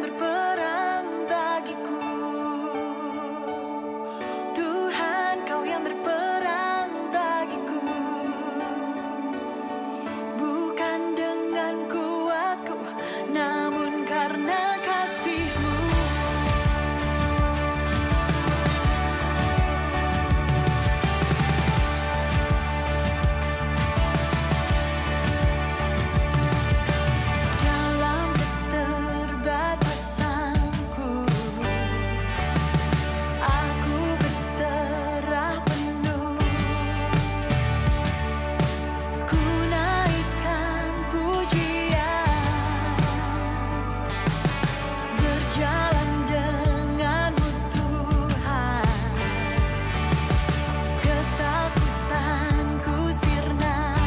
berperang bagiku. Tuhan, Kau yang berperang bagiku. Bukan dengan kuatku, namun karena kasih-Mu. Dalam keterbatasanku, aku berserah penuh. Ku naikkan pujian, berjalan denganmu Tuhan. Ketakutanku sirna,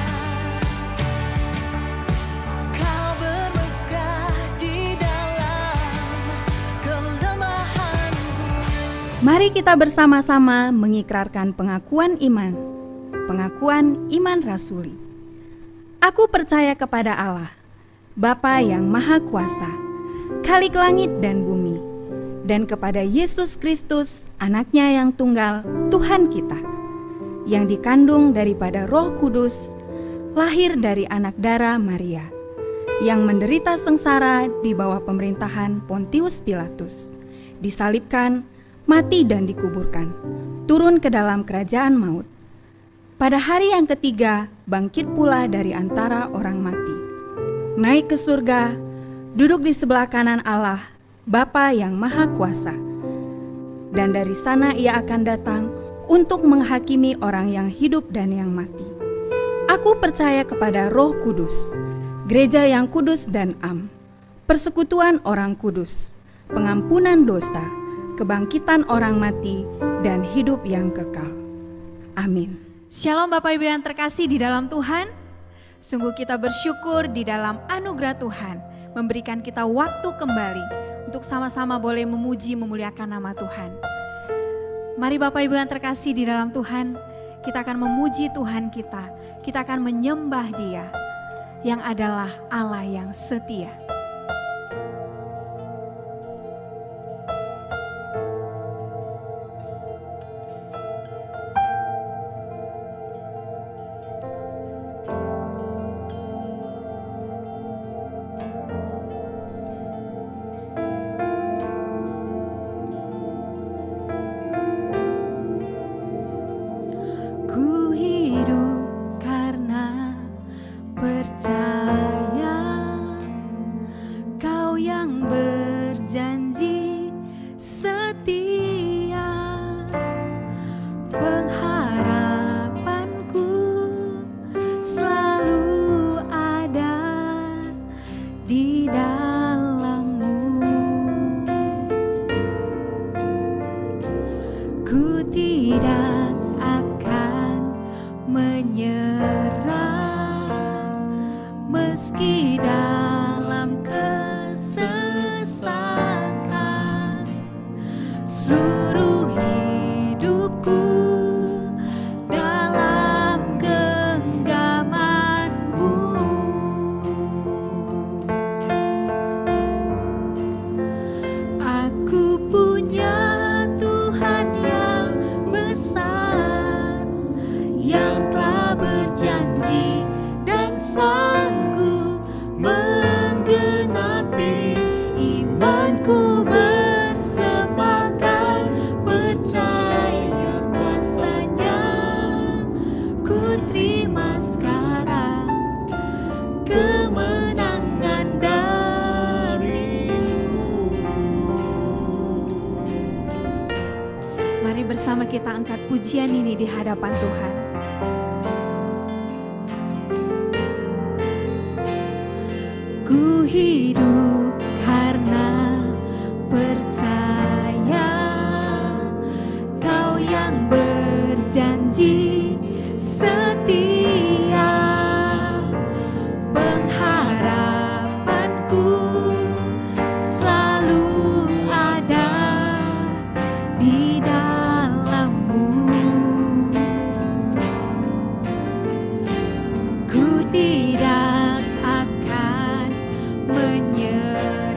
Kau bermegah di dalam kelemahanku. Mari kita bersama-sama mengikrarkan pengakuan iman rasuli. Aku percaya kepada Allah, Bapa yang Maha Kuasa, Khalik langit dan bumi, dan kepada Yesus Kristus, Anaknya yang tunggal, Tuhan kita, yang dikandung daripada Roh Kudus, lahir dari anak darah Maria, yang menderita sengsara di bawah pemerintahan Pontius Pilatus, disalibkan, mati dan dikuburkan, turun ke dalam kerajaan maut. Pada hari yang ketiga, bangkit pula dari antara orang mati, naik ke surga, duduk di sebelah kanan Allah, Bapa yang Maha Kuasa. Dan dari sana Ia akan datang untuk menghakimi orang yang hidup dan yang mati. Aku percaya kepada Roh Kudus, gereja yang kudus dan am, persekutuan orang kudus, pengampunan dosa, kebangkitan orang mati, dan hidup yang kekal. Amin. Shalom Bapak Ibu yang terkasih di dalam Tuhan. Sungguh kita bersyukur di dalam anugerah Tuhan memberikan kita waktu kembali untuk sama-sama boleh memuji memuliakan nama Tuhan. Mari Bapak Ibu yang terkasih di dalam Tuhan, kita akan memuji Tuhan kita akan menyembah Dia yang adalah Allah yang setia. Ku hidup karena percaya Kau yang berjanji setia. Pengharapanku selalu ada di dalam-Mu. Ku tidak akan menyerah meski dalam kesesakan. Seluruh hidupku dalam genggaman-Mu. Aku punya Tuhan yang besar, yang telah berjanji dan sanggup menggenapi. Imanku bersepakat percaya kuasa-Nya. Ku terima sekarang kemenangan dari-Mu. Mari bersama kita angkat pujian ini di hadapan Tuhan. Ku hidup karena percaya Kau yang berjanji setia. Pengharapanku selalu ada di dalam-Mu. Ku tidak akan menyerah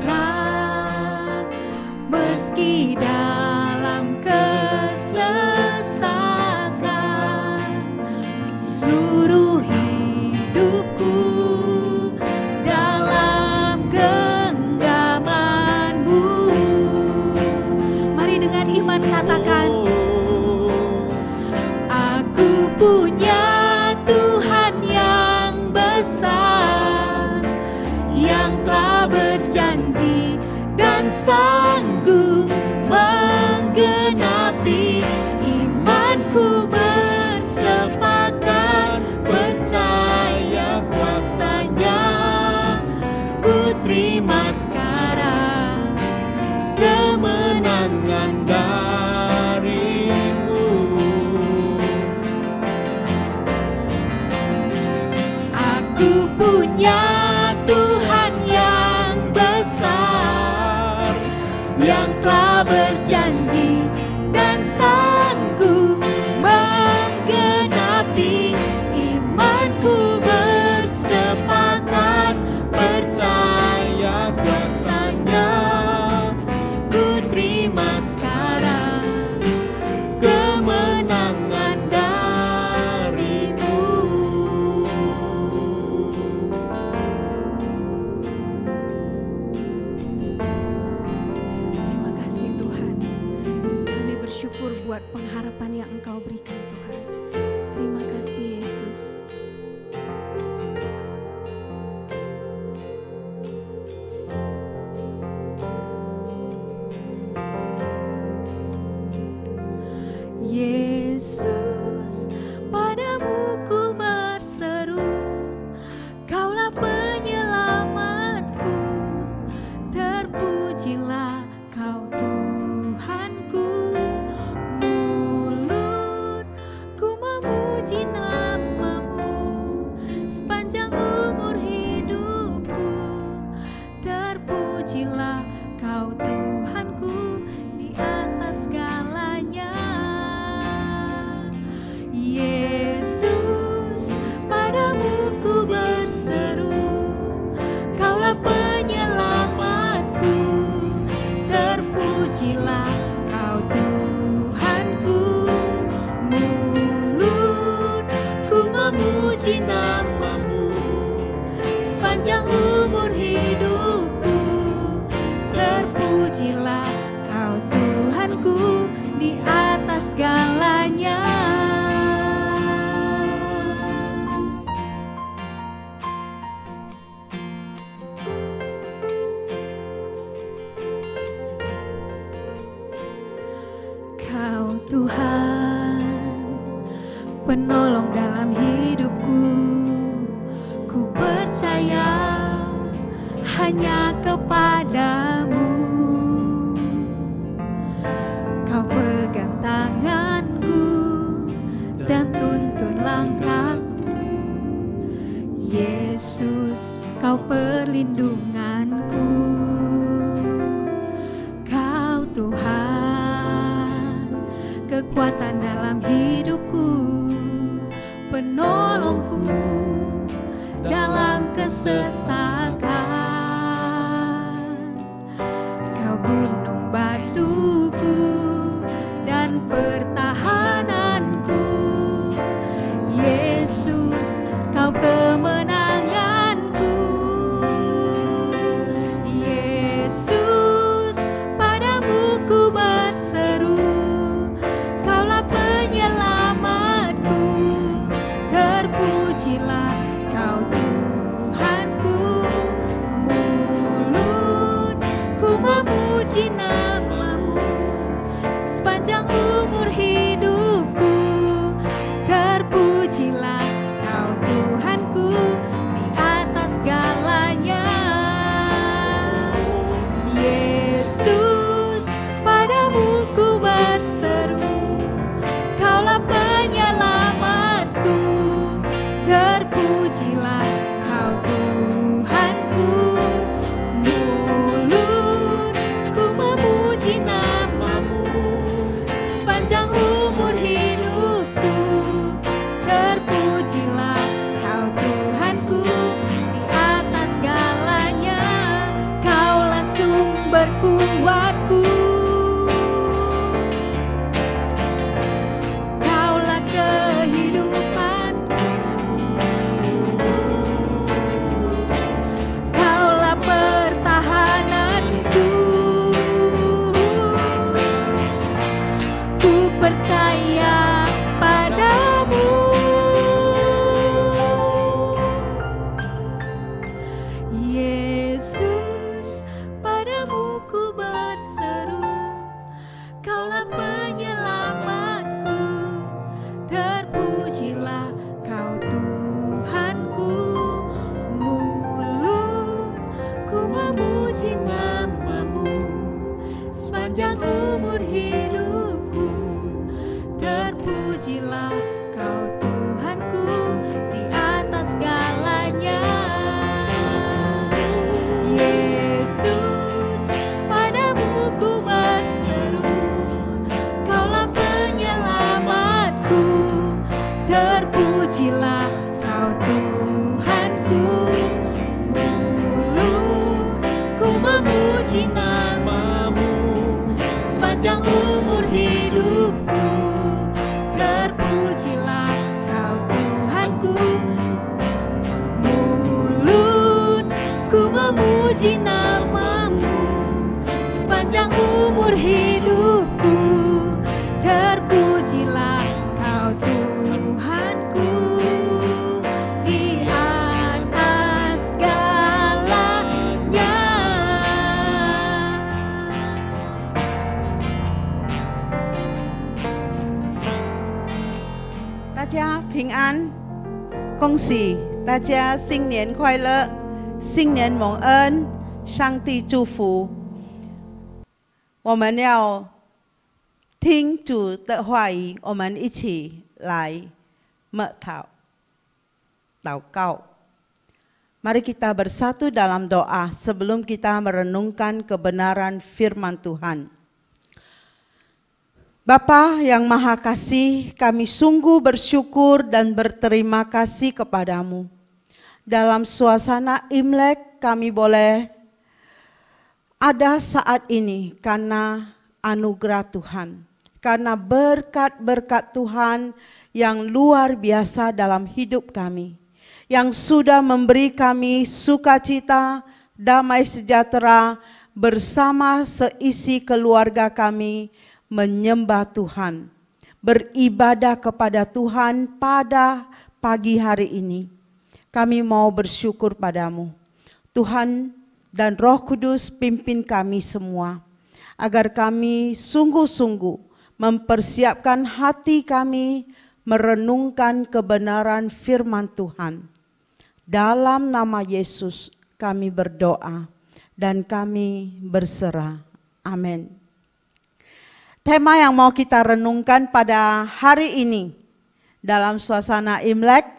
punya Tuhan yang besar, yang telah berjanji dan sanggup menggenapi. Imanku bersepakat percaya kuasa-Nya. Ku terima sekarang kemenangan darimu. Aku punya Tuhan yang besar, yang telah berjanji dan sanggup menggenapi. Imanku bersepakat percaya kuasa-Nya. Ku terima sekarang kemenangan darimu. Terima kasih Tuhan. Kami bersyukur buat pengharapan yang Engkau berikan Tuhan. Terima kasih Yesus. Yesus, padamu ku berseru, Kaulah penyelamatku. Terpujilah Kau Tuhanku. Mulutku memuji nama-Mu sepanjang umur hidupku. Terpujilah Kau Tuhanku di atas segalanya. Yesus, padamu ku berseru, Kaulah penyelamatku. Terpujilah Kau Tuhanku. Mulutku memuji nama-Mu sepanjang umur hidupku. Terpujilah Kau Tuhanku di atas segalanya. Kau Tuhan, penolong dalam hidupku. Ku percaya hanya kepada-Mu. Kau pegang tanganku dan tuntun langkahku. Yesus, Kau perlindunganku. Kau Tuhan, kekuatan dalam hidupku, penolongku dalam kesesakan. Kau gunung batuku dan pertahananku. Yesus, Kau kemenanganku. Yesus, padamu ku berseru, Kaulah penyelamatku. Terpujilah Kau Tuhanku. Mulutku memuji nama-Mu sepanjang umur hidupku. Terpujilah Kau Tuhanku di atas segalanya. Yesus, padamu ku berseru, Kaulah penyelamatku. Terpujilah Kau Tuhanku. Mulutku memuji nama-Mu sepanjang umur hidupku. Terpujilah Kau Tuhanku di atas segalanya. Kaulah sumber kuatku. Kaulah kehidupanku. Kaulah pertahananku. Ku percaya padamu. terpujilah Kau Tuhanku. Mulutku memuji nama-Mu sepanjang umur hidupku. Terpujilah Kau Tuhanku. Mulutku memuji nama-Mu sepanjang umur hidupku. Terpujilah Kau Tuhanku di atas segalanya. 大家平安，恭喜大家新年快乐，新年蒙恩，上帝祝福。我们要听主的话语，我们一起来默祷告。Mari kita bersatu dalam doa sebelum kita merenungkan kebenaran firman Tuhan. Bapa yang Maha Kasih, kami sungguh bersyukur dan berterima kasih kepadamu. Dalam suasana Imlek kami boleh ada saat ini karena anugerah Tuhan. Karena berkat-berkat Tuhan yang luar biasa dalam hidup kami. Yang sudah memberi kami sukacita, damai sejahtera bersama seisi keluarga kami menyembah Tuhan, beribadah kepada Tuhan pada pagi hari ini. Kami mau bersyukur padamu. Tuhan dan Roh Kudus pimpin kami semua, agar kami sungguh-sungguh mempersiapkan hati kami merenungkan kebenaran firman Tuhan. Dalam nama Yesus kami berdoa dan kami berserah. Amin. Tema yang mau kita renungkan pada hari ini dalam suasana Imlek,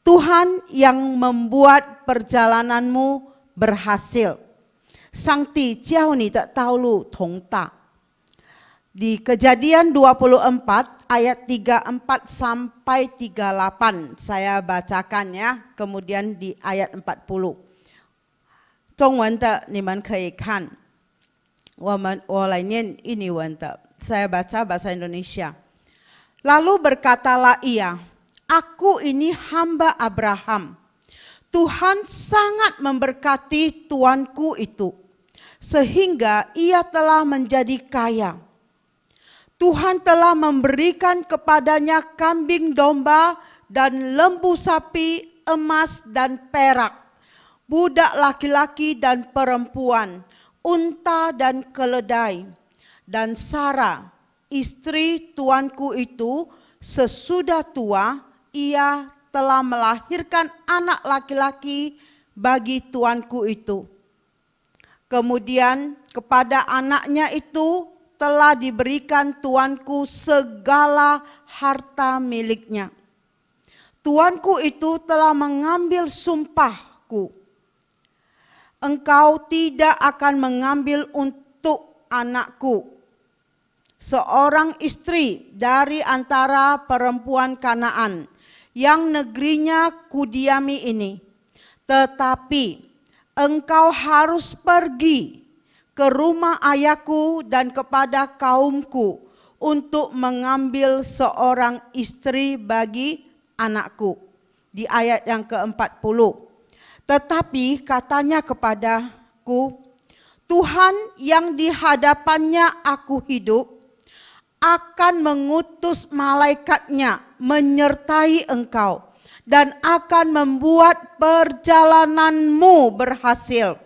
Tuhan yang membuat perjalananmu berhasil. Sang Ti Jiao Ni De Dao Lu Tong Da. Di Kejadian 24 ayat 34 sampai 38 saya bacakan ya, kemudian di ayat 40. 中文的你们可以看。我来念印尼文的, saya baca bahasa Indonesia. Lalu berkatalah ia, aku ini hamba Abraham. Tuhan sangat memberkati tuanku itu, sehingga ia telah menjadi kaya. Tuhan telah memberikan kepadanya kambing domba dan lembu sapi, emas dan perak, budak laki-laki dan perempuan, unta dan keledai. Dan Sarah, istri tuanku itu, sesudah tua, ia telah melahirkan anak laki-laki bagi tuanku itu. Kemudian kepada anaknya itu telah diberikan tuanku segala harta miliknya. Tuanku itu telah mengambil sumpahku. Engkau tidak akan mengambil untuk anakku seorang istri dari antara perempuan Kanaan yang negerinya kudiami ini. Tetapi engkau harus pergi ke rumah ayahku dan kepada kaumku untuk mengambil seorang istri bagi anakku. Di ayat yang ke-40. Tetapi katanya kepadaku, Tuhan yang di hadapannya aku hidup akan mengutus malaikatnya menyertai engkau dan akan membuat perjalananmu berhasil,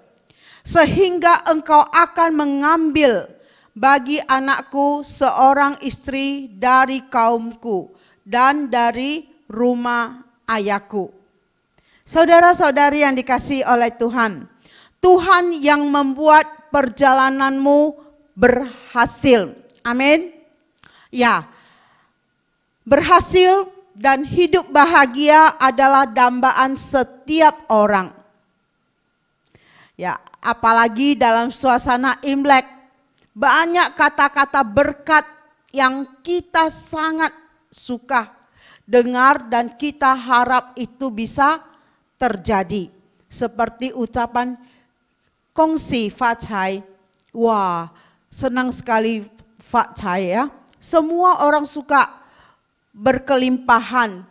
sehingga engkau akan mengambil bagi anakku seorang istri dari kaumku dan dari rumah ayahku. Saudara-saudari yang dikasihi oleh Tuhan, Tuhan yang membuat perjalananmu berhasil. Amin. Ya, berhasil dan hidup bahagia adalah dambaan setiap orang. Ya, apalagi dalam suasana Imlek, banyak kata-kata berkat yang kita sangat suka dengar dan kita harap itu bisa terjadi. Seperti ucapan kongsi facai. Wah, senang sekali facai ya. Semua orang suka berkelimpahan,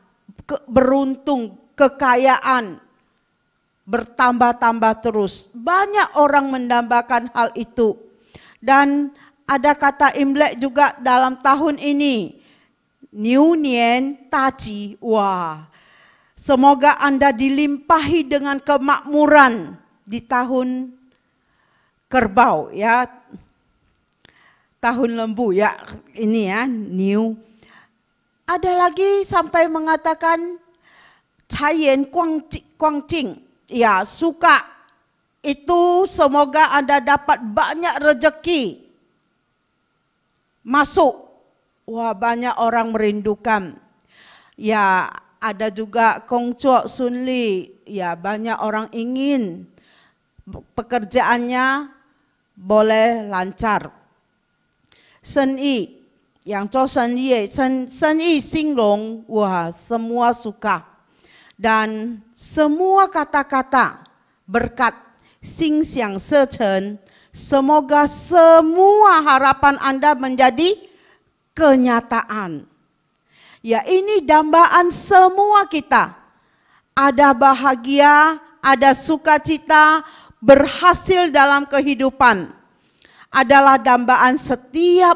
beruntung, kekayaan, bertambah-tambah terus. Banyak orang mendambakan hal itu. Dan ada kata Imlek juga dalam tahun ini. Niu Nian Taji. Wah, semoga Anda dilimpahi dengan kemakmuran di tahun kerbau ya. Tahun lembu ya, ini ya, new. Ada lagi sampai mengatakan Cayen Guangjing. Ya, suka itu semoga Anda dapat banyak rezeki masuk. Wah, banyak orang merindukan. Ya, ada juga Kong Chuo Sun Li. Ya, banyak orang ingin pekerjaannya boleh lancar. Shen Yi, yang Zhou Shen Yi, Shen Yi Xing Long, wah, semua suka. Dan semua kata-kata berkat Xing Xiang Se Chen, semoga semua harapan Anda menjadi kenyataan. Ya, ini dambaan semua kita. Ada bahagia, ada sukacita, berhasil dalam kehidupan. Adalah dambaan setiap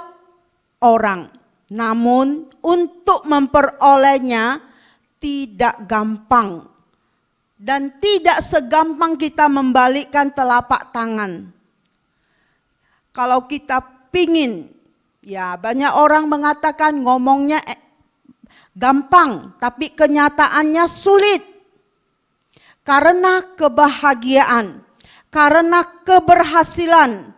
orang. Namun untuk memperolehnya tidak gampang. Dan tidak segampang kita membalikkan telapak tangan. Kalau kita pingin, ya banyak orang mengatakan ngomongnya gampang, tapi kenyataannya sulit. Karena kebahagiaan, karena keberhasilan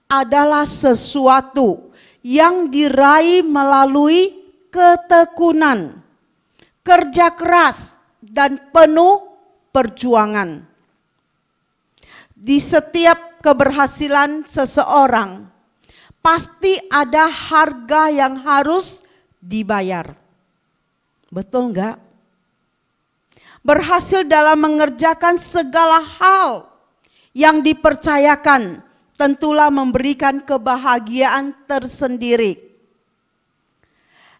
adalah sesuatu yang diraih melalui ketekunan, kerja keras, dan penuh perjuangan. Di setiap keberhasilan seseorang, pasti ada harga yang harus dibayar. Betul enggak? Berhasil dalam mengerjakan segala hal yang dipercayakan, tentulah memberikan kebahagiaan tersendiri.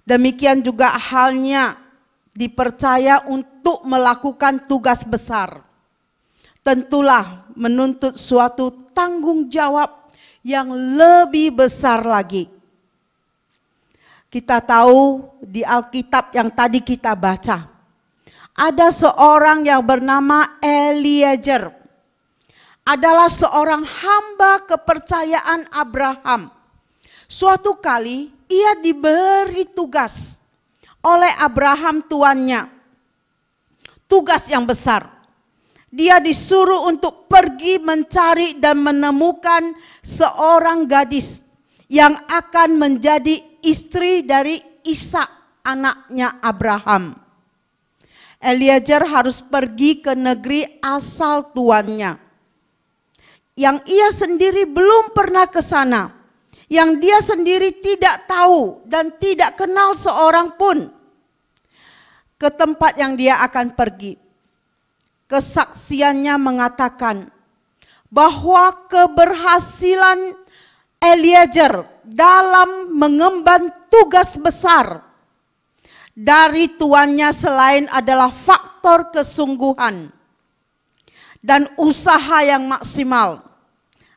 Demikian juga halnya dipercaya untuk melakukan tugas besar. Tentulah menuntut suatu tanggung jawab yang lebih besar lagi. Kita tahu di Alkitab yang tadi kita baca, ada seorang yang bernama Eliezer. Adalah seorang hamba kepercayaan Abraham. Suatu kali ia diberi tugas oleh Abraham tuannya. Tugas yang besar. Dia disuruh untuk pergi mencari dan menemukan seorang gadis yang akan menjadi istri dari Ishak, anaknya Abraham. Eliezer harus pergi ke negeri asal tuannya. Yang ia sendiri belum pernah ke sana. Yang dia sendiri tidak tahu dan tidak kenal seorang pun ke tempat yang dia akan pergi. Kesaksiannya mengatakan bahwa keberhasilan Eliezer dalam mengemban tugas besar dari tuannya selain adalah faktor kesungguhan dan usaha yang maksimal,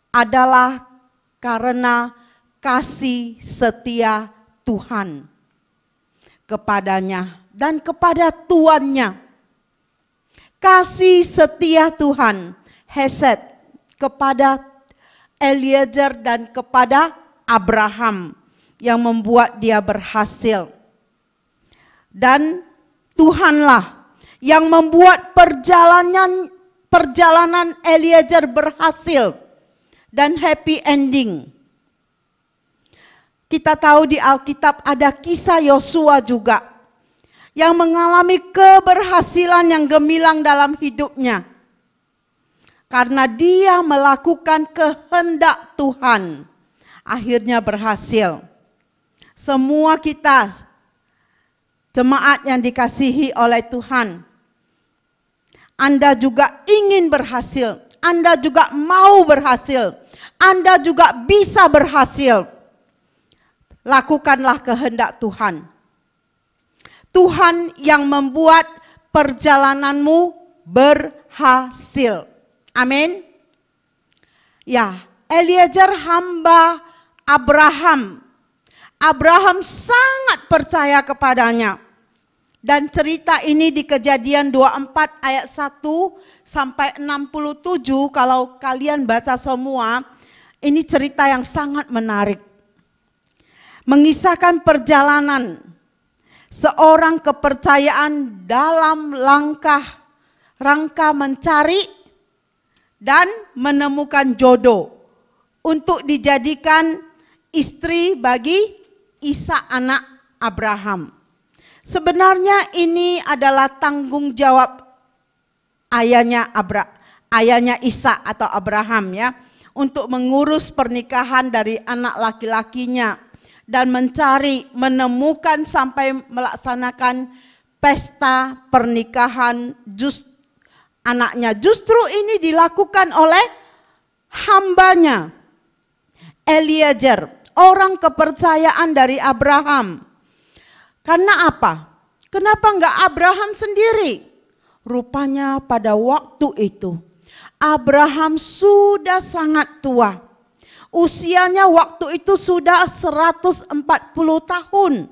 adalah karena kasih setia Tuhan kepadanya dan kepada tuannya. Kasih setia Tuhan, hesed, kepada Eliezer dan kepada Abraham yang membuat dia berhasil. Dan Tuhanlah yang membuat perjalanan Eliezer berhasil dan happy ending. Kita tahu di Alkitab ada kisah Yosua juga yang mengalami keberhasilan yang gemilang dalam hidupnya. Karena dia melakukan kehendak Tuhan, akhirnya berhasil. Semua kita Jemaat yang dikasihi oleh Tuhan, Anda juga ingin berhasil, Anda juga mau berhasil, Anda juga bisa berhasil. Lakukanlah kehendak Tuhan. Tuhan yang membuat perjalananmu berhasil. Amin. Ya, Eliezer hamba Abraham. Abraham sangat percaya kepadanya. Dan cerita ini di Kejadian 24 ayat 1 sampai 67, kalau kalian baca semua, ini cerita yang sangat menarik. Mengisahkan perjalanan seorang kepercayaan dalam rangka mencari dan menemukan jodoh untuk dijadikan istri bagi Ishak anak Abraham. Sebenarnya ini adalah tanggung jawab ayahnya Ishak atau Abraham ya, untuk mengurus pernikahan dari anak laki-lakinya dan menemukan sampai melaksanakan pesta pernikahan anaknya. Justru ini dilakukan oleh hambanya Eliezer, orang kepercayaan dari Abraham. Karena apa? Kenapa enggak Abraham sendiri? Rupanya pada waktu itu Abraham sudah sangat tua. Usianya waktu itu sudah 140 tahun.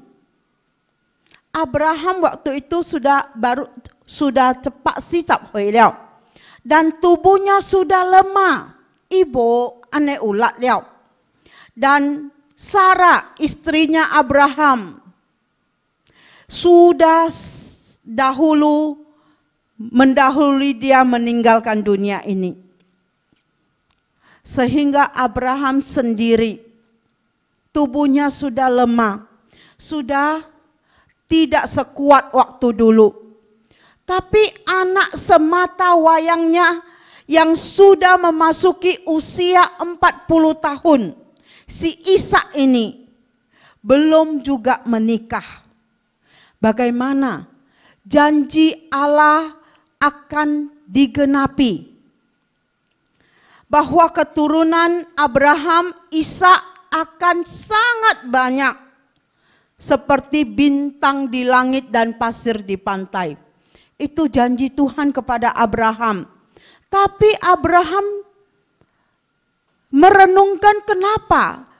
Abraham waktu itu sudah cepat sisap huiliao. Dan tubuhnya sudah lemah. Ibu ane ulat liao. Dan Sarah istrinya Abraham sudah mendahului dia meninggalkan dunia ini. Sehingga Abraham sendiri tubuhnya sudah lemah, sudah tidak sekuat waktu dulu. Tapi anak semata wayangnya yang sudah memasuki usia 40 tahun, si Ishak ini belum juga menikah. Bagaimana janji Allah akan digenapi, bahwa keturunan Abraham, Ishak akan sangat banyak seperti bintang di langit dan pasir di pantai. Itu janji Tuhan kepada Abraham. Tapi Abraham merenungkan, kenapa?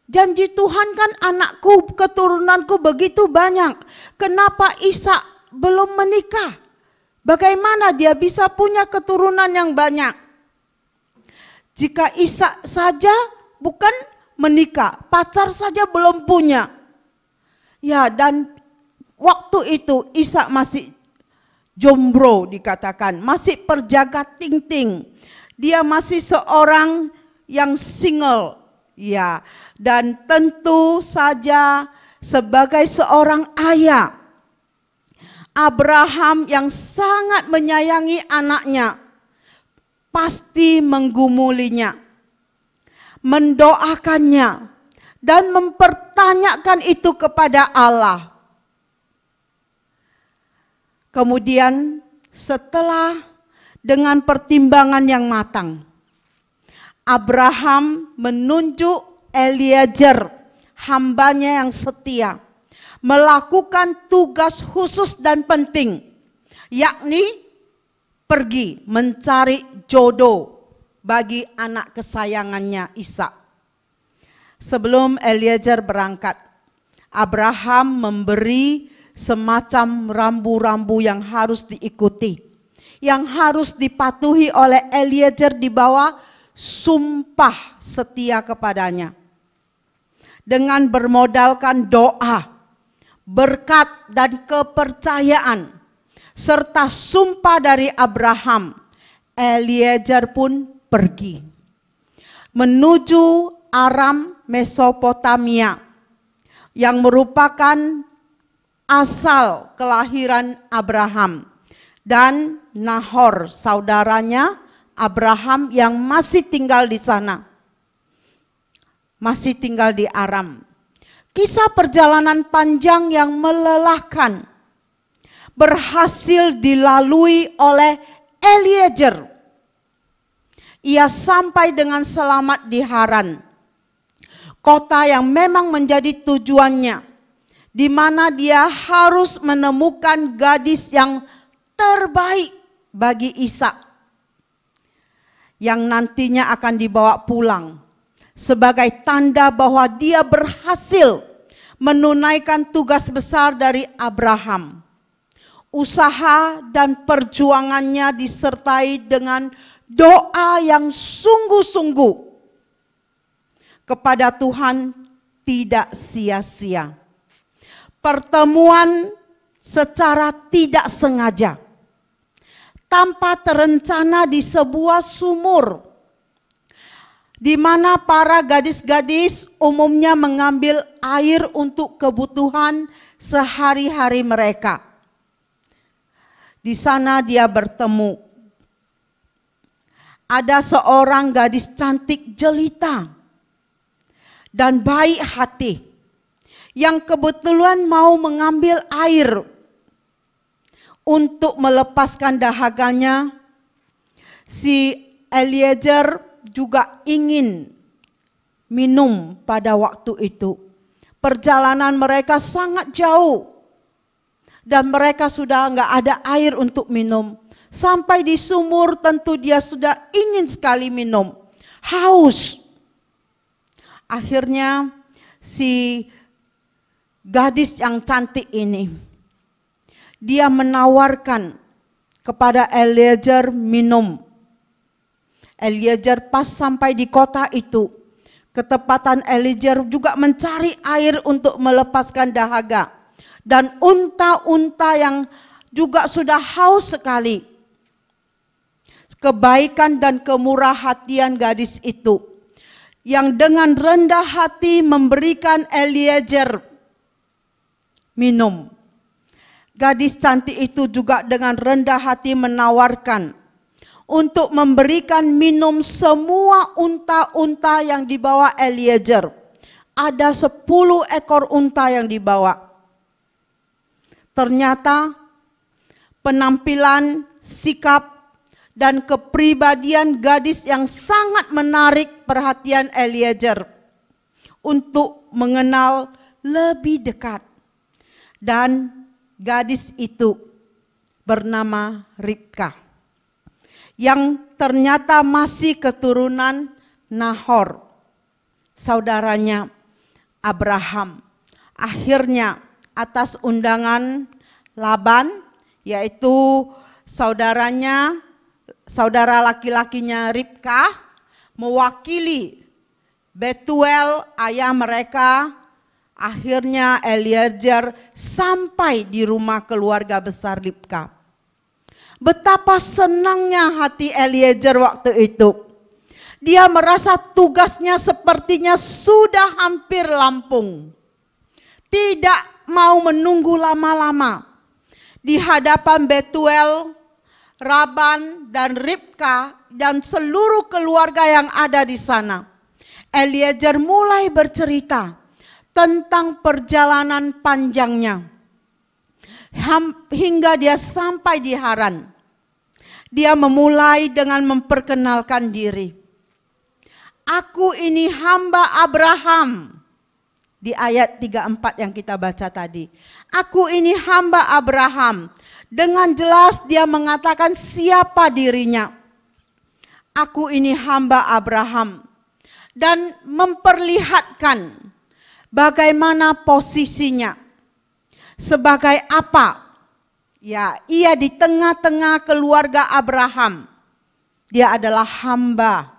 Janji Tuhan kan anakku, keturunanku begitu banyak. Kenapa Ishak belum menikah? Bagaimana dia bisa punya keturunan yang banyak? Jika Ishak saja bukan menikah, pacar saja belum punya. Ya, dan waktu itu Ishak masih jomblo dikatakan, masih perjaga ting-ting. Dia masih seorang yang single. Ya, dan tentu saja sebagai seorang ayah, Abraham yang sangat menyayangi anaknya pasti menggumulinya, mendoakannya, dan mempertanyakan itu kepada Allah. Kemudian setelah dengan pertimbangan yang matang, Abraham menunjuk Eliezer, hambanya yang setia, melakukan tugas khusus dan penting, yakni pergi mencari jodoh bagi anak kesayangannya Ishak. Sebelum Eliezer berangkat, Abraham memberi semacam rambu-rambu yang harus diikuti, yang harus dipatuhi oleh Eliezer di bawah sumpah setia kepadanya. Dengan bermodalkan doa, berkat dan kepercayaan, serta sumpah dari Abraham, Eliezer pun pergi menuju Aram Mesopotamia, yang merupakan asal kelahiran Abraham, dan Nahor saudaranya Abraham yang masih tinggal di sana, masih tinggal di Aram. Kisah perjalanan panjang yang melelahkan berhasil dilalui oleh Eliezer. Ia sampai dengan selamat di Haran, kota yang memang menjadi tujuannya, di mana dia harus menemukan gadis yang terbaik bagi Ishak, yang nantinya akan dibawa pulang sebagai tanda bahwa dia berhasil menunaikan tugas besar dari Abraham. Usaha dan perjuangannya disertai dengan doa yang sungguh-sungguh kepada Tuhan tidak sia-sia. Pertemuan secara tidak sengaja, tanpa terencana di sebuah sumur, di mana para gadis-gadis umumnya mengambil air untuk kebutuhan sehari-hari mereka. Di sana dia bertemu. Ada seorang gadis cantik jelita dan baik hati yang kebetulan mau mengambil air untuk melepaskan dahaganya. Si Eliezer juga ingin minum pada waktu itu. Perjalanan mereka sangat jauh dan mereka sudah nggak ada air untuk minum. Sampai di sumur tentu dia sudah ingin sekali minum, haus. Akhirnya si gadis yang cantik ini, dia menawarkan kepada Eliezer minum. Eliezer pas sampai di kota itu, ketepatan Eliezer juga mencari air untuk melepaskan dahaga. Dan unta-unta yang juga sudah haus sekali. Kebaikan dan kemurah hatian gadis itu, yang dengan rendah hati memberikan Eliezer minum. Gadis cantik itu juga dengan rendah hati menawarkan untuk memberikan minum semua unta-unta yang dibawa Eliezer. Ada 10 ekor unta yang dibawa. Ternyata penampilan, sikap, dan kepribadian gadis yang sangat menarik perhatian Eliezer untuk mengenal lebih dekat. Dan gadis itu bernama Ribka, yang ternyata masih keturunan Nahor, saudaranya Abraham. Akhirnya atas undangan Laban, yaitu saudara laki-lakinya Ribka, mewakili Betuel ayah mereka. Akhirnya Eliezer sampai di rumah keluarga besar Ribka. Betapa senangnya hati Eliezer waktu itu. Dia merasa tugasnya sepertinya sudah hampir rampung. Tidak mau menunggu lama-lama. Di hadapan Betuel, Laban dan Ribka dan seluruh keluarga yang ada di sana, Eliezer mulai bercerita tentang perjalanan panjangnya hingga dia sampai di Haran. Dia memulai dengan memperkenalkan diri. Aku ini hamba Abraham. Di ayat 34 yang kita baca tadi. Aku ini hamba Abraham. Dengan jelas dia mengatakan siapa dirinya. Aku ini hamba Abraham. Dan memperlihatkan bagaimana posisinya. Sebagai apa? Ya, ia di tengah-tengah keluarga Abraham. Dia adalah hamba.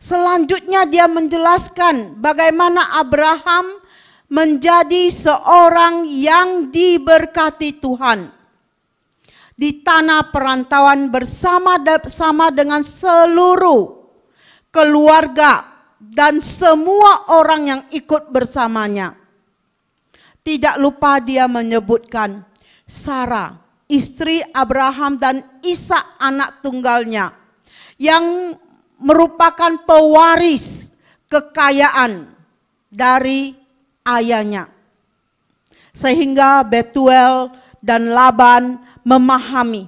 Selanjutnya dia menjelaskan bagaimana Abraham menjadi seorang yang diberkati Tuhan. Di tanah perantauan bersama dengan seluruh keluarga dan semua orang yang ikut bersamanya. Tidak lupa dia menyebutkan Sarah, istri Abraham dan Ishak anak tunggalnya, yang merupakan pewaris kekayaan dari ayahnya. Sehingga Betuel dan Laban memahami,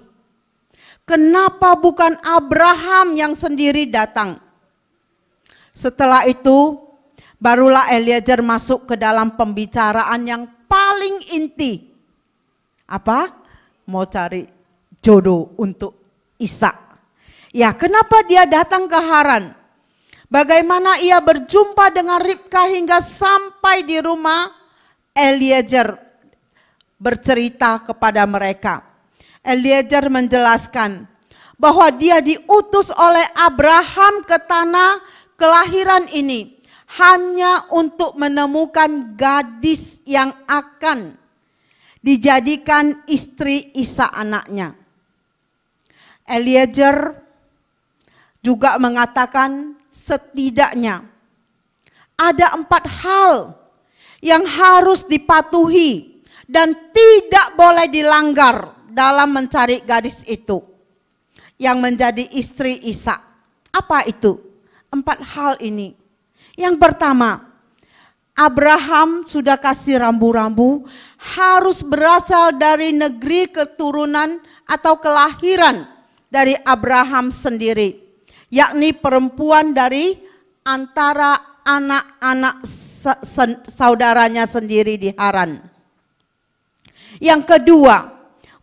kenapa bukan Abraham yang sendiri datang. Setelah itu, barulah Eliezer masuk ke dalam pembicaraan yang paling inti. Apa? Mau cari jodoh untuk Ishak. Ya, kenapa dia datang ke Haran? Bagaimana ia berjumpa dengan Ribka hingga sampai di rumah Eliezer bercerita kepada mereka. Eliezer menjelaskan bahwa dia diutus oleh Abraham ke tanah kelahiran ini hanya untuk menemukan gadis yang akan dijadikan istri Ishak anaknya. Eliezer juga mengatakan setidaknya ada 4 hal yang harus dipatuhi dan tidak boleh dilanggar dalam mencari gadis itu yang menjadi istri Ishak. Apa itu? 4 hal ini. Yang pertama, Abraham sudah kasih rambu-rambu harus berasal dari negeri keturunan atau kelahiran dari Abraham sendiri, yakni perempuan dari antara anak-anak saudaranya sendiri di Haran. Yang kedua,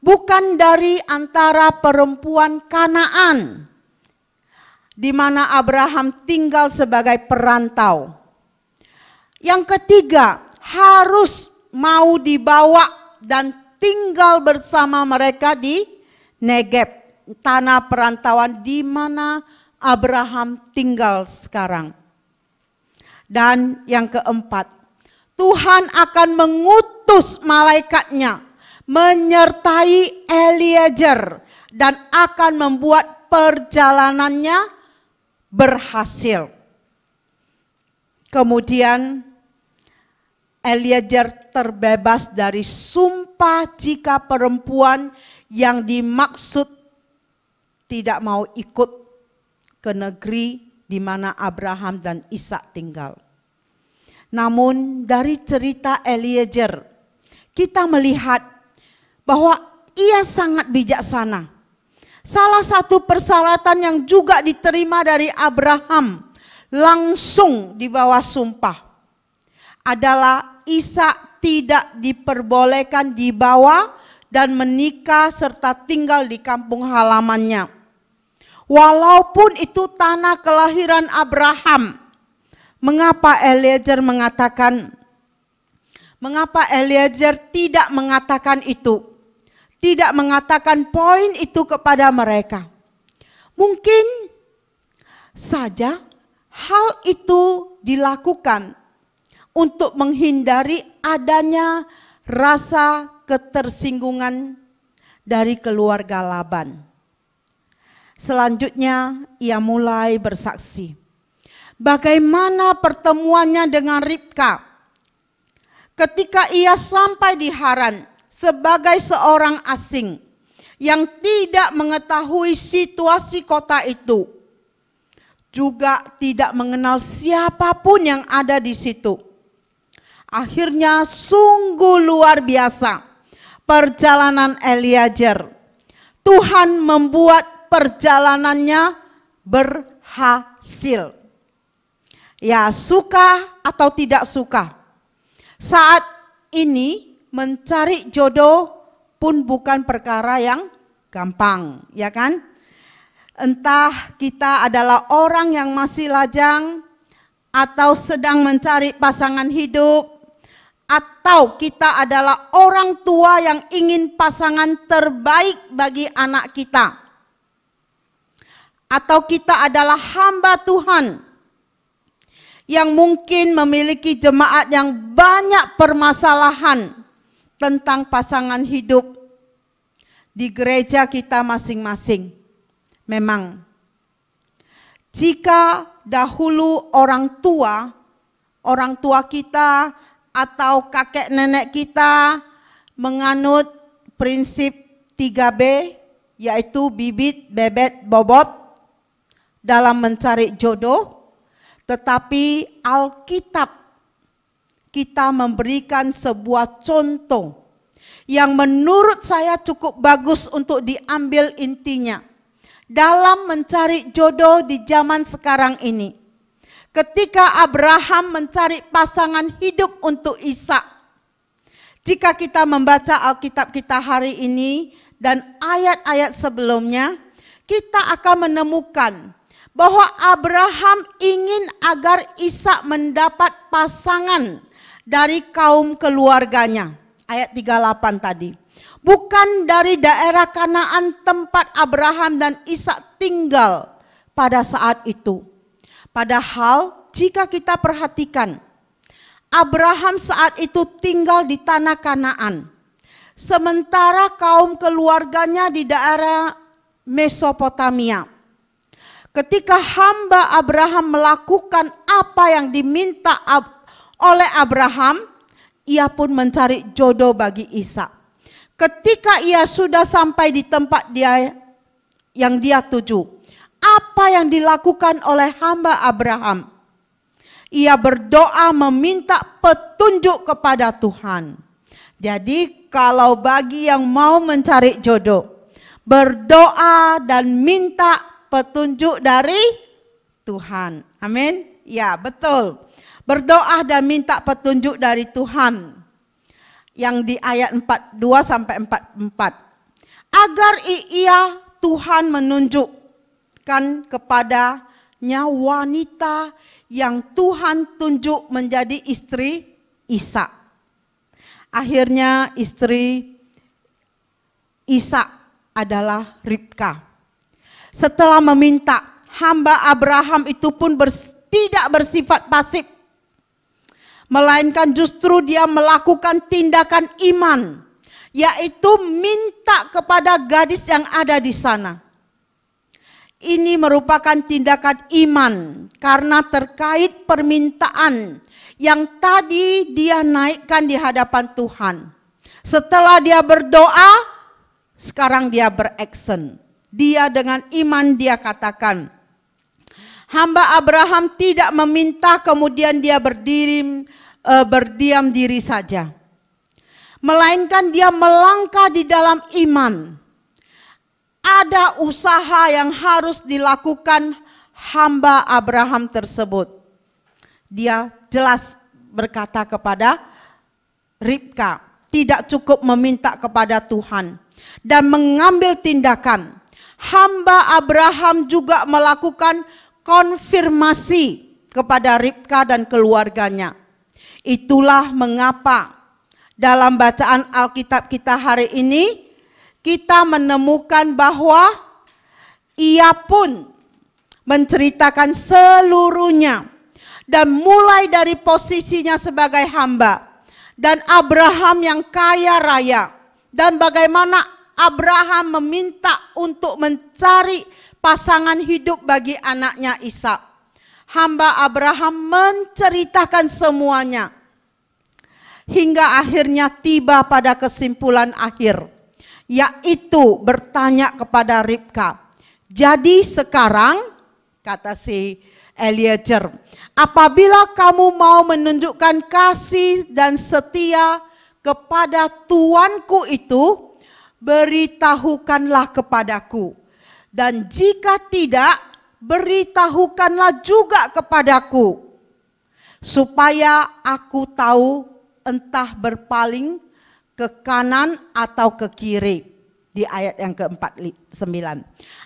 bukan dari antara perempuan Kanaan, di mana Abraham tinggal sebagai perantau. Yang ketiga, harus mau dibawa dan tinggal bersama mereka di Negeb, tanah perantauan di mana Abraham tinggal sekarang. Dan yang keempat, Tuhan akan mengutus malaikatnya menyertai Eliezer dan akan membuat perjalanannya berhasil. Kemudian Eliezer terbebas dari sumpah jika perempuan yang dimaksud tidak mau ikut ke negeri di mana Abraham dan Ishak tinggal. Namun dari cerita Eliezer kita melihat bahwa ia sangat bijaksana. Salah satu persyaratan yang juga diterima dari Abraham langsung di bawah sumpah adalah Ishak tidak diperbolehkan dibawa dan menikah serta tinggal di kampung halamannya. Walaupun itu tanah kelahiran Abraham. Mengapa Eliezer tidak mengatakan itu? Tidak mengatakan poin itu kepada mereka. Mungkin saja hal itu dilakukan untuk menghindari adanya rasa ketersinggungan dari keluarga Laban. Selanjutnya ia mulai bersaksi bagaimana pertemuannya dengan Ribka ketika ia sampai di Haran sebagai seorang asing yang tidak mengetahui situasi kota itu, juga tidak mengenal siapapun yang ada di situ. Akhirnya sungguh luar biasa perjalanan Eliezer. Tuhan membuat perjalanannya berhasil. Ya, suka atau tidak suka. Saat ini mencari jodoh pun bukan perkara yang gampang, ya kan? Entah kita adalah orang yang masih lajang atau sedang mencari pasangan hidup, atau kita adalah orang tua yang ingin pasangan terbaik bagi anak kita. Atau kita adalah hamba Tuhan yang mungkin memiliki jemaat yang banyak permasalahan tentang pasangan hidup di gereja kita masing-masing. Memang, jika dahulu orang tua kita atau kakek nenek kita menganut prinsip 3B, yaitu bibit, bebet, bobot, dalam mencari jodoh, tetapi Alkitab kita memberikan sebuah contoh yang menurut saya cukup bagus untuk diambil intinya dalam mencari jodoh di zaman sekarang ini. Ketika Abraham mencari pasangan hidup untuk Ishak, jika kita membaca Alkitab kita hari ini dan ayat-ayat sebelumnya, kita akan menemukan bahwa Abraham ingin agar Ishak mendapat pasangan dari kaum keluarganya. Ayat 38 tadi. Bukan dari daerah Kanaan tempat Abraham dan Ishak tinggal pada saat itu. Padahal jika kita perhatikan, Abraham saat itu tinggal di tanah Kanaan. Sementara kaum keluarganya di daerah Mesopotamia. Ketika hamba Abraham melakukan apa yang diminta oleh Abraham, ia pun mencari jodoh bagi Ishak. Ketika ia sudah sampai di tempat yang dia tuju, apa yang dilakukan oleh hamba Abraham? Ia berdoa meminta petunjuk kepada Tuhan. Jadi kalau bagi yang mau mencari jodoh, berdoa dan minta petunjuk dari Tuhan. Amin. Ya, betul. Berdoa dan minta petunjuk dari Tuhan. Yang di ayat 42 sampai 44. Agar ia Tuhan menunjukkan kepadanya wanita yang Tuhan tunjuk menjadi istri Ishak. Akhirnya istri Ishak adalah Ribka. Setelah meminta, hamba Abraham itu pun tidak bersifat pasif. Melainkan justru dia melakukan tindakan iman. Yaitu minta kepada gadis yang ada di sana. Ini merupakan tindakan iman. Karena terkait permintaan yang tadi dia naikkan di hadapan Tuhan. Setelah dia berdoa, sekarang dia beraction. Dia dengan iman dia katakan, hamba Abraham tidak meminta kemudian dia berdiam diri saja. Melainkan dia melangkah di dalam iman. Ada usaha yang harus dilakukan hamba Abraham tersebut. Dia jelas berkata kepada Ribka, tidak cukup meminta kepada Tuhan dan mengambil tindakan. Hamba Abraham juga melakukan konfirmasi kepada Ribka dan keluarganya. Itulah mengapa dalam bacaan Alkitab kita hari ini kita menemukan bahwa ia pun menceritakan seluruhnya dan mulai dari posisinya sebagai hamba dan Abraham yang kaya raya dan bagaimana Abraham meminta untuk mencari pasangan hidup bagi anaknya Ishak. Hamba Abraham menceritakan semuanya. Hingga akhirnya tiba pada kesimpulan akhir. Yaitu bertanya kepada Ribka. Jadi sekarang, kata si Eliezer, apabila kamu mau menunjukkan kasih dan setia kepada tuanku itu, beritahukanlah kepadaku. Dan jika tidak, beritahukanlah juga kepadaku. Supaya aku tahu entah berpaling ke kanan atau ke kiri. Di ayat yang ke-49.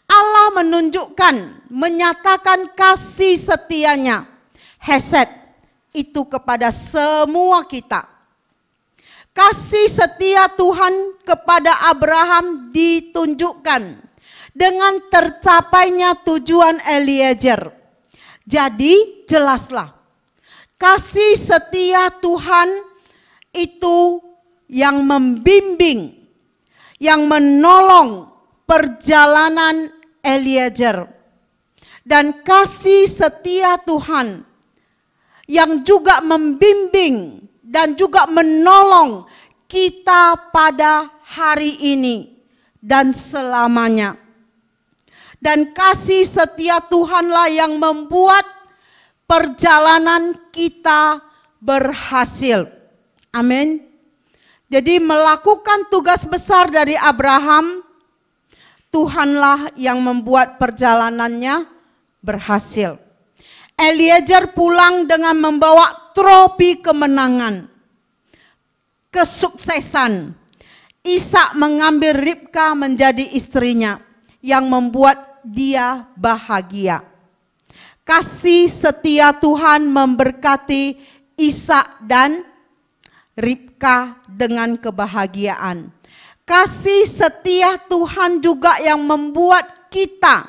Allah menunjukkan, menyatakan kasih setianya. Hesed itu kepada semua kita. Kasih setia Tuhan kepada Abraham ditunjukkan dengan tercapainya tujuan Eliezer. Jadi jelaslah, kasih setia Tuhan itu yang membimbing, yang menolong perjalanan Eliezer. Dan kasih setia Tuhan yang juga membimbing dan juga menolong kita pada hari ini dan selamanya. Dan kasih setia Tuhanlah yang membuat perjalanan kita berhasil. Amin. Jadi melakukan tugas besar dari Abraham, Tuhanlah yang membuat perjalanannya berhasil. Eliezer pulang dengan membawa trofi kemenangan, kesuksesan. Ishak mengambil Ribka menjadi istrinya yang membuat dia bahagia. Kasih setia Tuhan memberkati Ishak dan Ribka dengan kebahagiaan. Kasih setia Tuhan juga yang membuat kita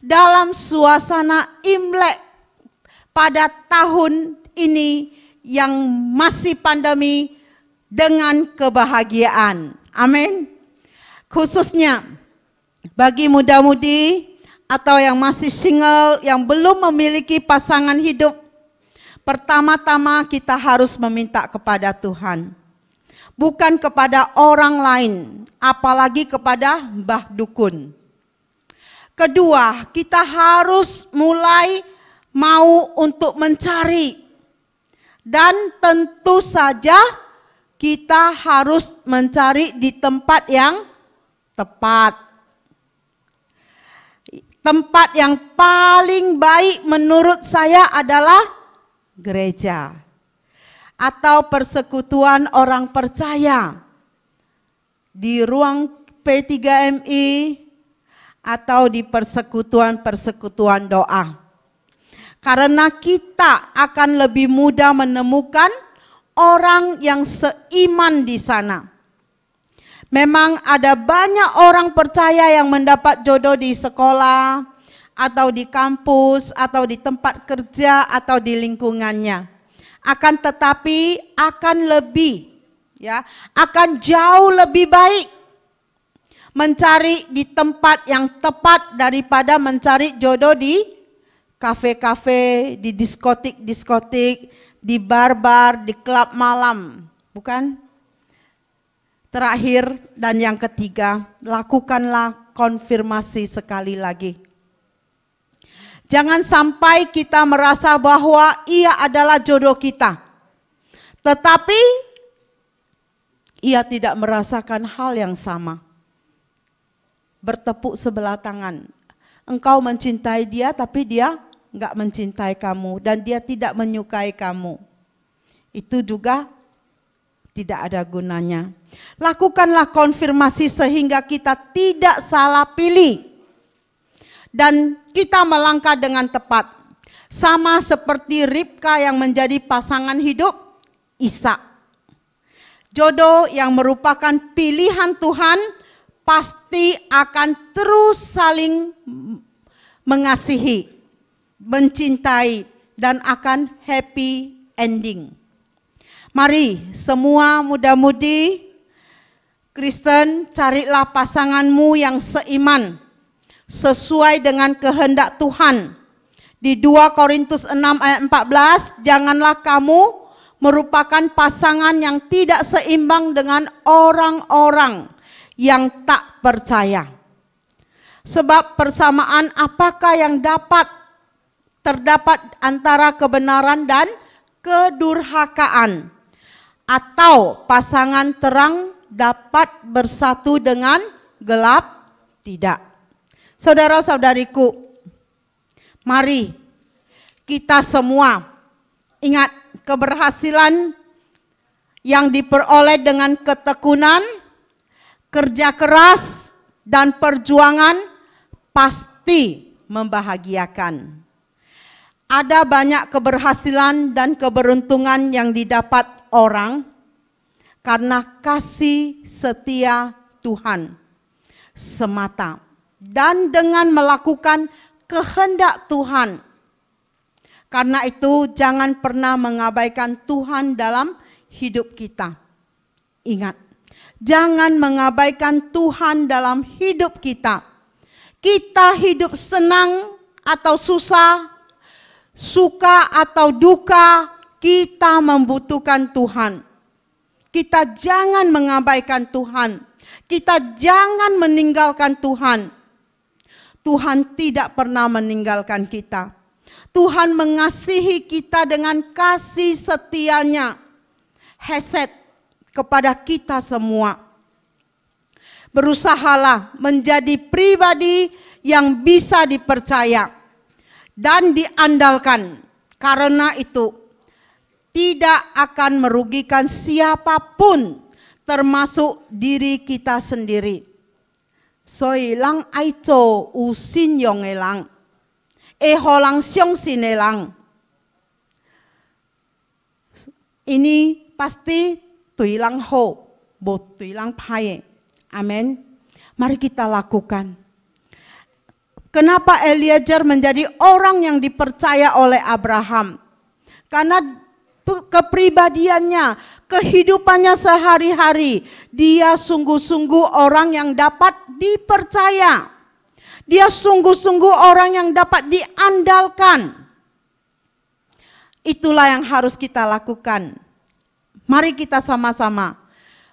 dalam suasana Imlek pada tahun ini yang masih pandemi dengan kebahagiaan. Amin. Khususnya bagi muda-mudi atau yang masih single, yang belum memiliki pasangan hidup, pertama-tama kita harus meminta kepada Tuhan. Bukan kepada orang lain, apalagi kepada mbah dukun. Kedua, kita harus mulai mau untuk mencari. Dan tentu saja kita harus mencari di tempat yang tepat. Tempat yang paling baik menurut saya adalah gereja atau persekutuan orang percaya di ruang P3MI atau di persekutuan doa. Karena kita akan lebih mudah menemukan orang yang seiman di sana. Memang ada banyak orang percaya yang mendapat jodoh di sekolah, atau di kampus, atau di tempat kerja, atau di lingkungannya. Akan tetapi akan jauh lebih baik mencari di tempat yang tepat daripada mencari jodoh di kafe-kafe, di diskotik-diskotik, di bar-bar, di klub malam, bukan? Terakhir dan yang ketiga, lakukanlah konfirmasi sekali lagi. Jangan sampai kita merasa bahwa ia adalah jodoh kita, tetapi ia tidak merasakan hal yang sama. Bertepuk sebelah tangan. Engkau mencintai dia, tapi dia enggak mencintai kamu dan dia tidak menyukai kamu. Itu juga tidak ada gunanya. Lakukanlah konfirmasi sehingga kita tidak salah pilih. Dan kita melangkah dengan tepat. Sama seperti Ribka yang menjadi pasangan hidup Ishak. Jodoh yang merupakan pilihan Tuhan pasti akan terus saling mengasihi, mencintai, dan akan happy ending. Mari semua muda-mudi Kristen, carilah pasanganmu yang seiman, sesuai dengan kehendak Tuhan. Di 2 Korintus 6 ayat 14, janganlah kamu merupakan pasangan yang tidak seimbang dengan orang-orang yang tak percaya. Sebab persamaan apakah yang terdapat antara kebenaran dan kedurhakaan? Atau pasangan terang dapat bersatu dengan gelap? Tidak. Saudara-saudariku, mari kita semua ingat keberhasilan yang diperoleh dengan ketekunan, kerja keras, dan perjuangan pasti membahagiakan. Ada banyak keberhasilan dan keberuntungan yang didapat orang karena kasih setia Tuhan semata dan dengan melakukan kehendak Tuhan. Karena itu jangan pernah mengabaikan Tuhan dalam hidup kita. Ingat, jangan mengabaikan Tuhan dalam hidup kita. Kita hidup senang atau susah, suka atau duka, kita membutuhkan Tuhan. Kita jangan mengabaikan Tuhan. Kita jangan meninggalkan Tuhan. Tuhan tidak pernah meninggalkan kita. Tuhan mengasihi kita dengan kasih setianya. Hesed kepada kita semua. Berusahalah menjadi pribadi yang bisa dipercaya dan diandalkan. Karena itu tidak akan merugikan siapapun, termasuk diri kita sendiri. Soi lang ai zo u sin yong e lang, ho lang xiong sin e lang. Ini pasti tui lang ho, bo tui lang pai. Amin. Mari kita lakukan. Kenapa Eliezer menjadi orang yang dipercaya oleh Abraham? Karena kepribadiannya, kehidupannya sehari-hari, dia sungguh-sungguh orang yang dapat dipercaya. Dia sungguh-sungguh orang yang dapat diandalkan. Itulah yang harus kita lakukan. Mari kita sama-sama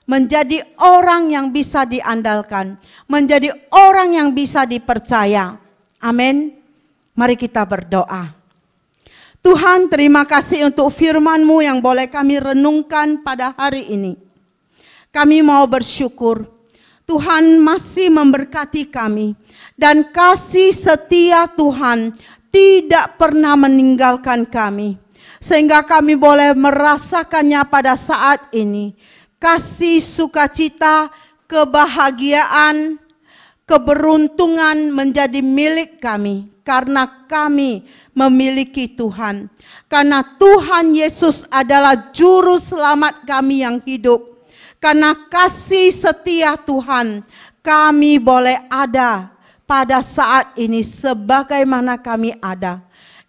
menjadi orang yang bisa diandalkan, menjadi orang yang bisa dipercaya. Amin. Mari kita berdoa. Tuhan, terima kasih untuk firman-Mu yang boleh kami renungkan pada hari ini. Kami mau bersyukur. Tuhan masih memberkati kami. Dan kasih setia Tuhan tidak pernah meninggalkan kami. Sehingga kami boleh merasakannya pada saat ini. Kasih sukacita, kebahagiaan, keberuntungan menjadi milik kami. Karena kami memiliki Tuhan. Karena Tuhan Yesus adalah juru selamat kami yang hidup. Karena kasih setia Tuhan, kami boleh ada pada saat ini sebagaimana kami ada.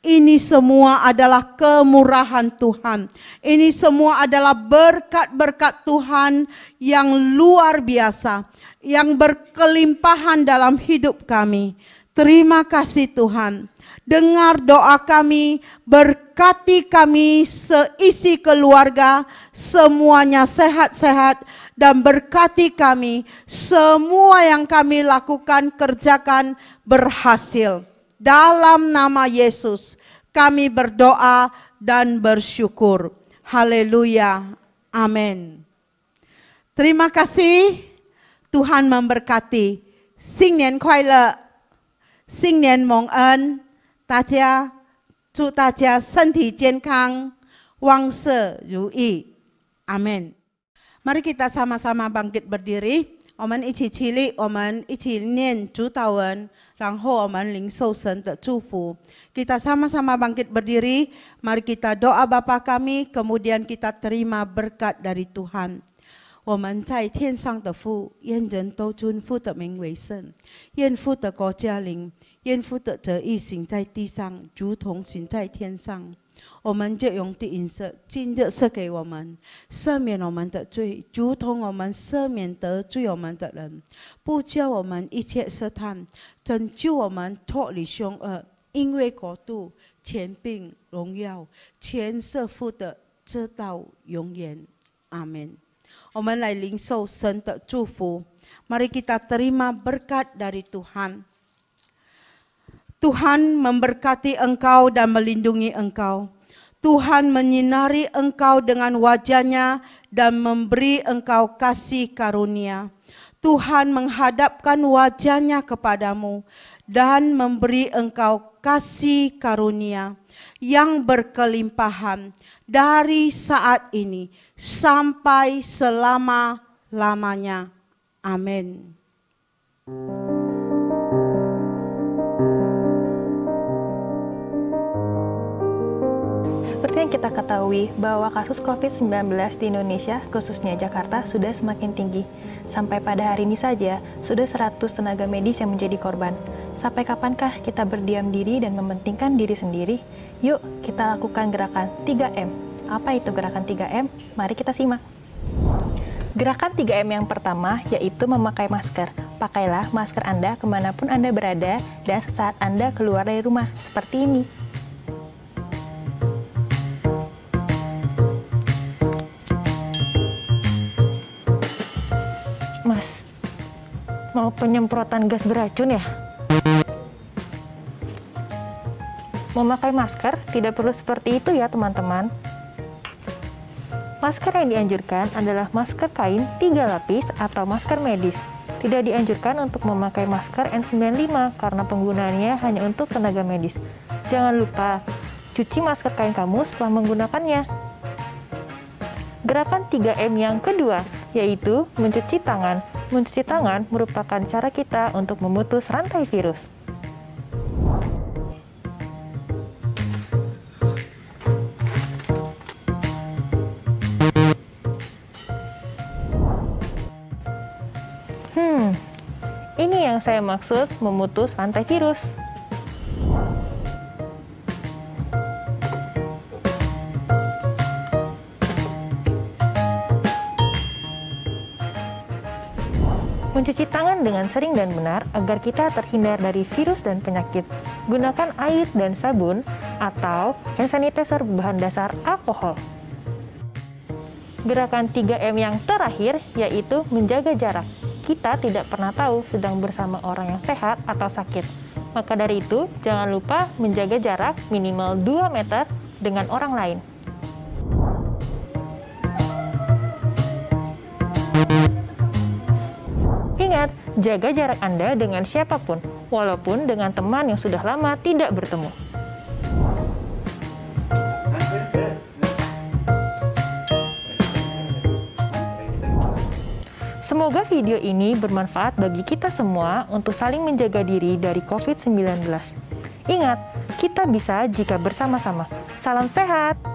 Ini semua adalah kemurahan Tuhan. Ini semua adalah berkat-berkat Tuhan yang luar biasa, yang berkelimpahan dalam hidup kami. Terima kasih Tuhan. Dengar doa kami, berkati kami seisi keluarga, semuanya sehat-sehat, dan berkati kami, semua yang kami lakukan, kerjakan berhasil. Dalam nama Yesus kami berdoa dan bersyukur. Haleluya. Amin. Terima kasih. Tuhan memberkati. 新年快乐，新年蒙恩，大家祝大家身体健康，万事如意。Amin. Mari kita sama-sama bangkit berdiri. 我们一起起立，我们一起念主祷文，然后我们领受神的祝福。Kita sama-sama bangkit berdiri, mari kita doa Bapa kami, kemudian kita terima berkat dari Tuhan. 我们在天上的父，愿人都尊父的名为圣，愿父的国降临，愿父的旨意行在地上，如同行在天上。我们就用的饮食，今日赐给我们，赦免我们的罪，如同我们赦免得罪我们的人，不叫我们一切试探，拯救我们脱离凶恶。因为国度、权柄、荣耀，全是父的，直到永远。阿门。我们来领受神的祝福。Mari kita terima berkat dari Tuhan. Tuhan memberkati engkau dan melindungi engkau. Tuhan menyinari engkau dengan wajah-Nya dan memberi engkau kasih karunia. Tuhan menghadapkan wajah-Nya kepadamu dan memberi engkau kasih karunia yang berkelimpahan dari saat ini sampai selama-lamanya. Amin. Seperti yang kita ketahui bahwa kasus COVID-19 di Indonesia, khususnya Jakarta, sudah semakin tinggi. Sampai pada hari ini saja, sudah 100 tenaga medis yang menjadi korban. Sampai kapankah kita berdiam diri dan mementingkan diri sendiri? Yuk, kita lakukan gerakan 3M. Apa itu gerakan 3M? Mari kita simak. Gerakan 3M yang pertama yaitu memakai masker. Pakailah masker Anda kemanapun Anda berada dan saat Anda keluar dari rumah, seperti ini. Mas, mau penyemprotan gas beracun ya? Memakai masker tidak perlu seperti itu ya teman-teman. Masker yang dianjurkan adalah masker kain 3 lapis atau masker medis. Tidak dianjurkan untuk memakai masker N95 karena penggunaannya hanya untuk tenaga medis. Jangan lupa, cuci masker kain kamu setelah menggunakannya. Gerakan 3M yang kedua, yaitu mencuci tangan. Mencuci tangan merupakan cara kita untuk memutus rantai virus. Ini yang saya maksud memutus rantai virus. Mencuci tangan dengan sering dan benar agar kita terhindar dari virus dan penyakit. Gunakan air dan sabun atau hand sanitizer berbahan dasar alkohol. Gerakan 3M yang terakhir yaitu menjaga jarak. Kita tidak pernah tahu sedang bersama orang yang sehat atau sakit. Maka dari itu, jangan lupa menjaga jarak minimal 2 meter dengan orang lain. Ingat, jaga jarak Anda dengan siapapun, walaupun dengan teman yang sudah lama tidak bertemu. Semoga video ini bermanfaat bagi kita semua untuk saling menjaga diri dari COVID-19. Ingat, kita bisa jika bersama-sama. Salam sehat!